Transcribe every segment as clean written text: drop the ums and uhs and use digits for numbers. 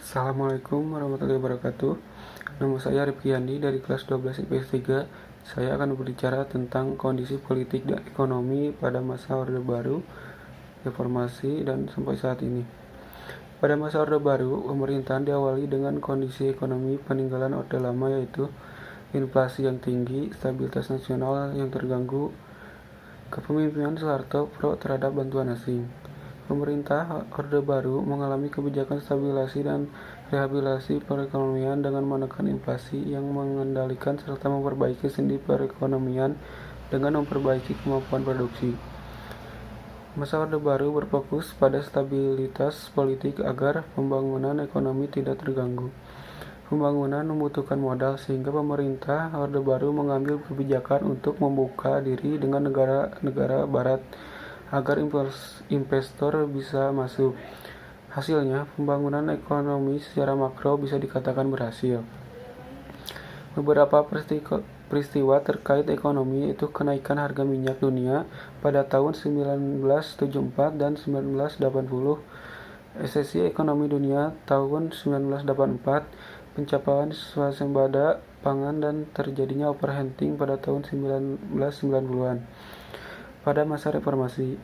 Assalamualaikum warahmatullahi wabarakatuh. Nama saya Rifki Yandi dari kelas 12 IPS 3. Saya akan berbicara tentang kondisi politik dan ekonomi pada masa Orde Baru, reformasi, dan sampai saat ini. Pada masa Orde Baru, pemerintahan diawali dengan kondisi ekonomi peninggalan Orde Lama, yaitu inflasi yang tinggi, stabilitas nasional yang terganggu, kepemimpinan Soeharto pro terhadap bantuan asing. Pemerintah Orde Baru mengalami kebijakan stabilisasi dan rehabilitasi perekonomian dengan menekan inflasi yang mengendalikan serta memperbaiki sendi perekonomian dengan memperbaiki kemampuan produksi. Masa Orde Baru berfokus pada stabilitas politik agar pembangunan ekonomi tidak terganggu. Pembangunan membutuhkan modal sehingga pemerintah Orde Baru mengambil kebijakan untuk membuka diri dengan negara-negara barat agar investor bisa masuk. Hasilnya, pembangunan ekonomi secara makro bisa dikatakan berhasil. Beberapa peristiwa terkait ekonomi yaitu kenaikan harga minyak dunia pada tahun 1974 dan 1980, resesi ekonomi dunia tahun 1984, pencapaian swasembada pangan dan terjadinya overheating pada tahun 1990-an. Pada masa reformasi,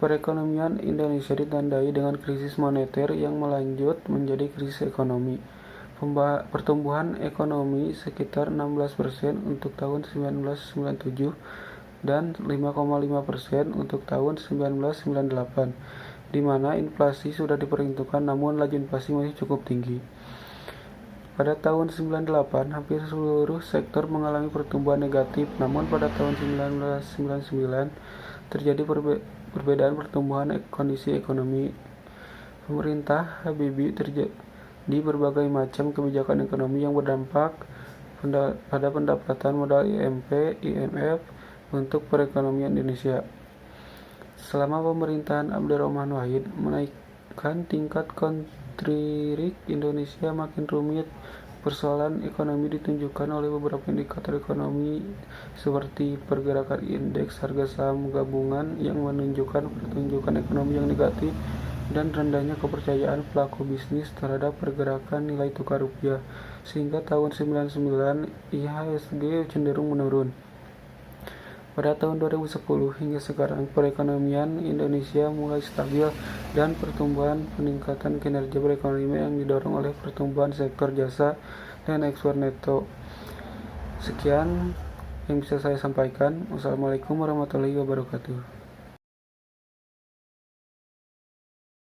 perekonomian Indonesia ditandai dengan krisis moneter yang melanjut menjadi krisis ekonomi. Pertumbuhan ekonomi sekitar 16% untuk tahun 1997 dan 5,5% untuk tahun 1998, di mana inflasi sudah diperhitungkan namun laju inflasi masih cukup tinggi. Pada tahun 98, hampir seluruh sektor mengalami pertumbuhan negatif, namun pada tahun 1999 terjadi perbedaan pertumbuhan kondisi ekonomi. Pemerintah Habibie terjadi berbagai macam kebijakan ekonomi yang berdampak pada pendapatan modal IMF untuk perekonomian Indonesia. Selama pemerintahan Abdurrahman Wahid, menaikkan tingkat kontrik Indonesia makin rumit. Persoalan ekonomi ditunjukkan oleh beberapa indikator ekonomi seperti pergerakan indeks harga saham gabungan yang menunjukkan pertumbuhan ekonomi yang negatif dan rendahnya kepercayaan pelaku bisnis terhadap pergerakan nilai tukar rupiah, sehingga tahun 1999 IHSG cenderung menurun. Pada tahun 2010 hingga sekarang, perekonomian Indonesia mulai stabil dan peningkatan kinerja perekonomian yang didorong oleh pertumbuhan sektor jasa dan ekspor neto. Sekian yang bisa saya sampaikan. Wassalamualaikum warahmatullahi wabarakatuh.